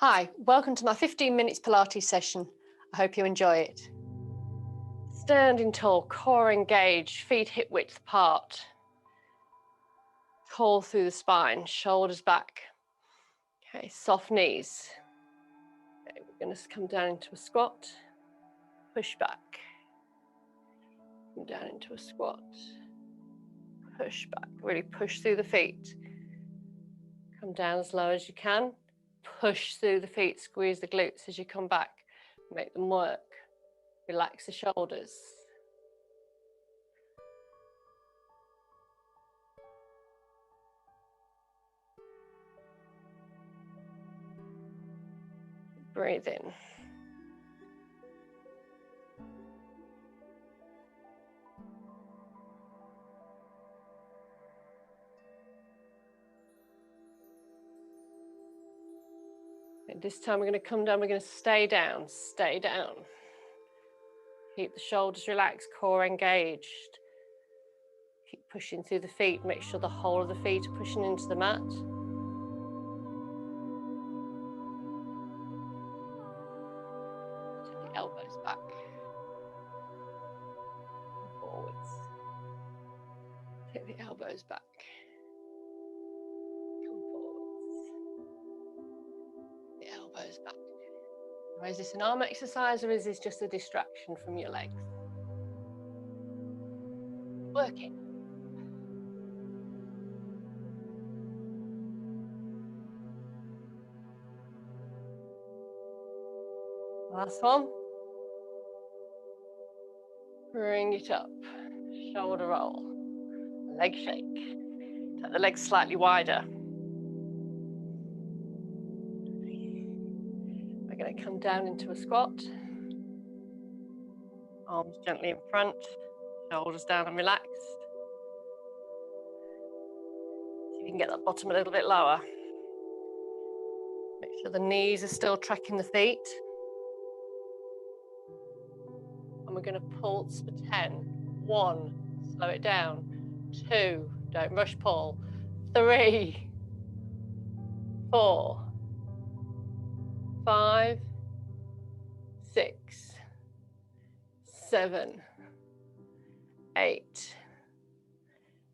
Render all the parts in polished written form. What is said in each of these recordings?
Hi, welcome to my 15 minutes Pilates session. I hope you enjoy it. Standing tall, core engaged, feet hip width apart. Tall through the spine, shoulders back. Okay, soft knees. Okay, we're going to come down into a squat, push back. Come down into a squat, push back. Really push through the feet. Come down as low as you can. Push through the feet, squeeze the glutes as you come back. Make them work. Relax the shoulders. Breathe in. This time we're going to come down, we're going to stay down, stay down. Keep the shoulders relaxed, core engaged. Keep pushing through the feet, make sure the whole of the feet are pushing into the mat. Take the elbows back. Forwards. Take the elbows back. Come forwards. The elbows back. Now, is this an arm exercise or is this just a distraction from your legs? Working. Last one. Bring it up. Shoulder roll. Leg shake. Take the legs slightly wider. We're going to come down into a squat. Arms gently in front. Shoulders down and relaxed. See if you can get that bottom a little bit lower. Make sure the knees are still tracking the feet. And we're going to pulse for 10. 1, slow it down. 2, don't rush pull. 3, 4, 5, 6, 7, 8,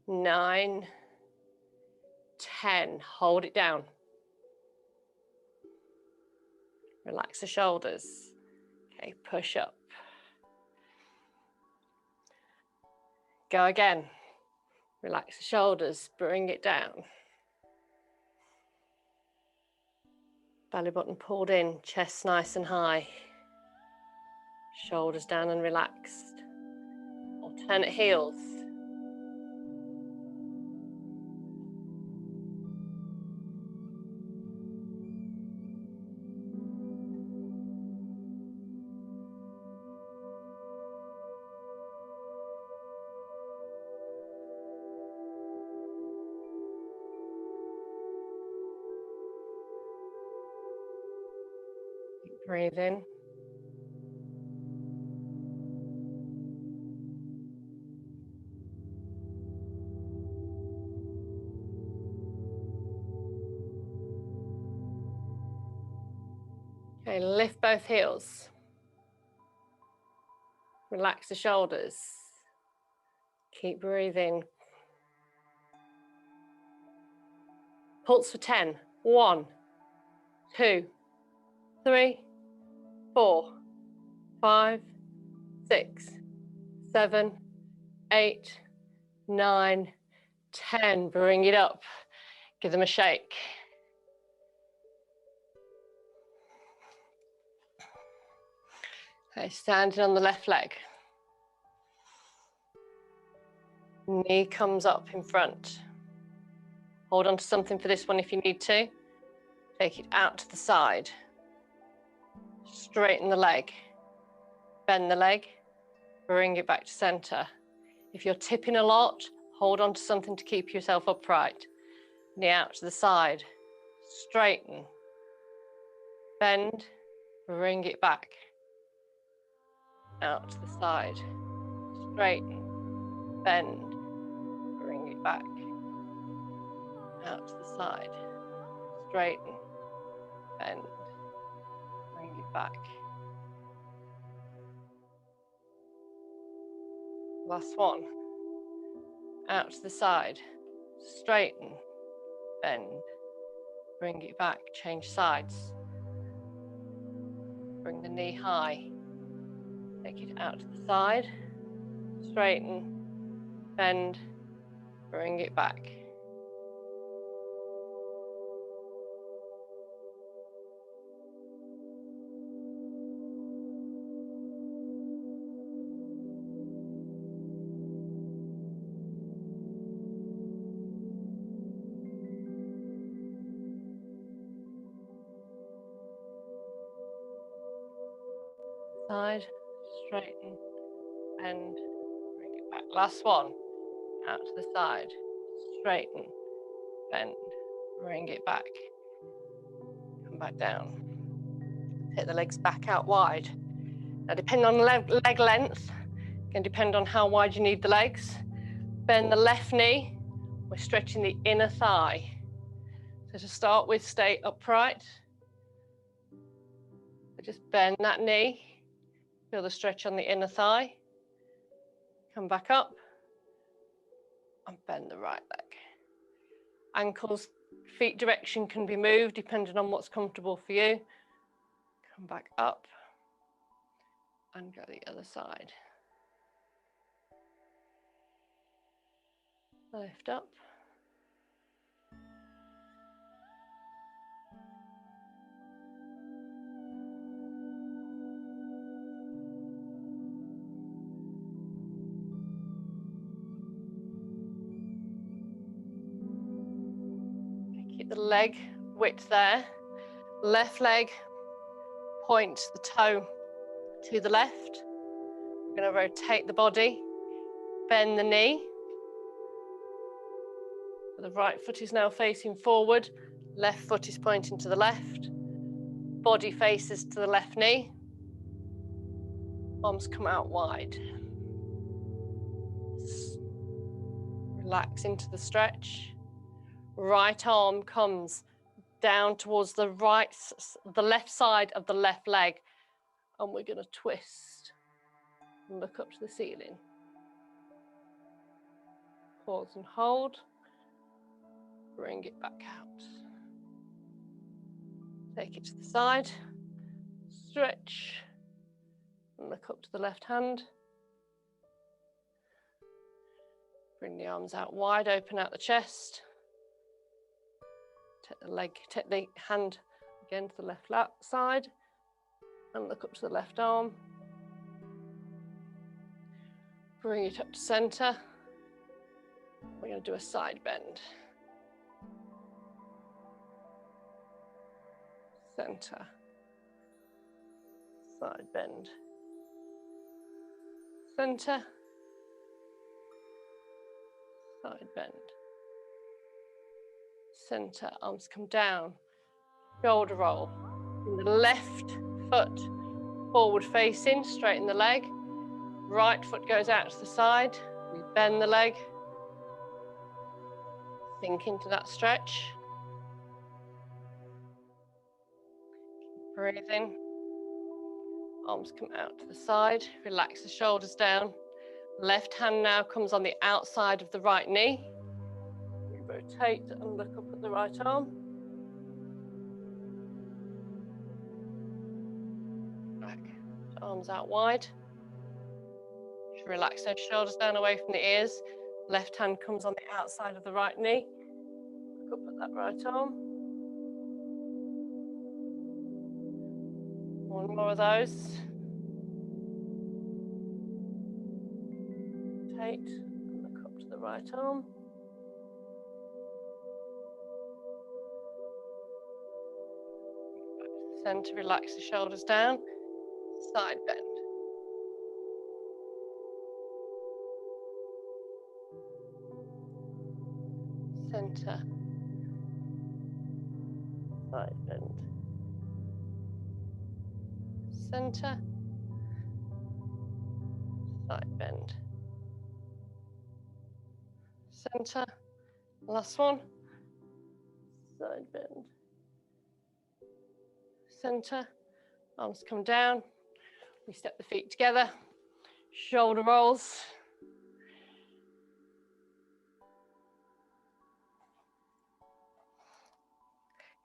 9, 10. Hold it down. Relax the shoulders. Okay, push up. Go again. Relax the shoulders, bring it down. Belly button pulled in, chest nice and high. Shoulders down and relaxed. Alternate heels. Breathe in. Okay, lift both heels. Relax the shoulders. Keep breathing. Pulse for 10. 1, 2, 3, 4, 5, 6, 7, 8, 9, 10. Bring it up. Give them a shake. Okay, standing on the left leg. Knee comes up in front. Hold on to something for this one if you need to. Take it out to the side. Straighten the leg. Bend the leg. Bring it back to center. If you're tipping a lot, hold on to something to keep yourself upright. Knee out to the side. Straighten. Bend. Bring it back. Out to the side. Straighten. Bend. Bring it back. Out to the side. Straighten. Bend. back. Last one. Out to the side. Straighten. Bend. Bring it back. Change sides. Bring the knee high. Take it out to the side. Straighten. Bend. Bring it back. Side, straighten, bend, bring it back. Last one. Out to the side, straighten, bend, bring it back. Come back down. Take the legs back out wide. Now, depending on leg length, can depend on how wide you need the legs. Bend the left knee. We're stretching the inner thigh. So to start with, stay upright. So just bend that knee. Feel the stretch on the inner thigh. Come back up and bend the right leg. Ankles, feet direction can be moved depending on what's comfortable for you. Come back up and go the other side. Lift up. Keep the leg width there. Left leg, point the toe to the left. We're going to rotate the body, bend the knee. The right foot is now facing forward, left foot is pointing to the left. Body faces to the left knee. Arms come out wide. Relax into the stretch. Right arm comes down towards the left side of the left leg, and we're going to twist and look up to the ceiling. Pause and hold. Bring it back out. Take it to the side. Stretch and look up to the left hand. Bring the arms out wide, open out the chest. Take the hand again to the left side and look up to the left arm. Bring it up to center. We're going to do a side bend. Center. Side bend. Center. Side bend. Center, arms come down, shoulder roll. The left foot forward facing, straighten the leg. Right foot goes out to the side. We bend the leg. Sink into that stretch. Keep breathing. Arms come out to the side. Relax the shoulders down. Left hand now comes on the outside of the right knee. Rotate and look up at the right arm. Back. Arms out wide. Relax those shoulders down away from the ears. Left hand comes on the outside of the right knee. Look up at that right arm. One more of those. Rotate and look up to the right arm. Center, relax the shoulders down, side bend. Center, side bend. Center, side bend. Center, last one, side bend. Center, Arms come down. We step the feet together. Shoulder rolls.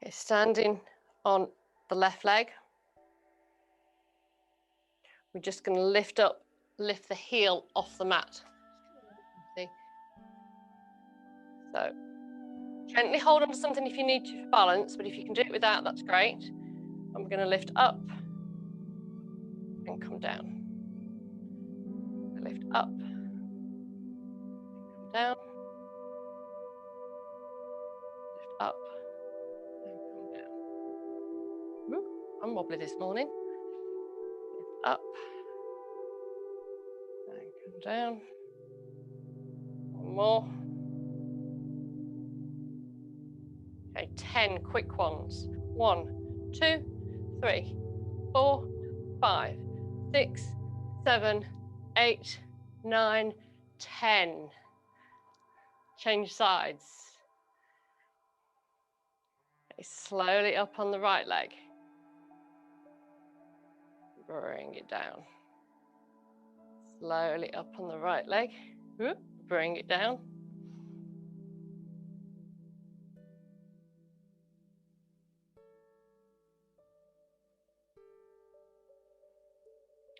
Okay, standing on the left leg. We're just going to lift the heel off the mat. See? So gently hold on to something if you need to for balance, but if you can do it without, that's great. I'm going to lift up and come down. Lift up, come down. Lift up and come down. Woo, I'm wobbly this morning. Lift up and come down. One more. Okay, 10 quick ones. 1, 2, 3, 4, 5, 6, 7, 8, 9, 10. Change sides. Okay, slowly up on the right leg. Bring it down. Slowly up on the right leg. Bring it down.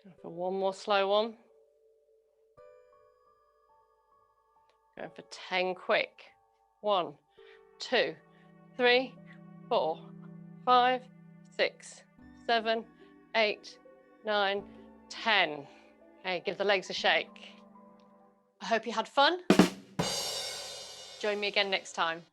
And for one more slow one. Going for 10 quick. 1, 2, 3, 4, 5, 6, 7, 8, 9, 10. Okay, give the legs a shake. I hope you had fun. Join me again next time.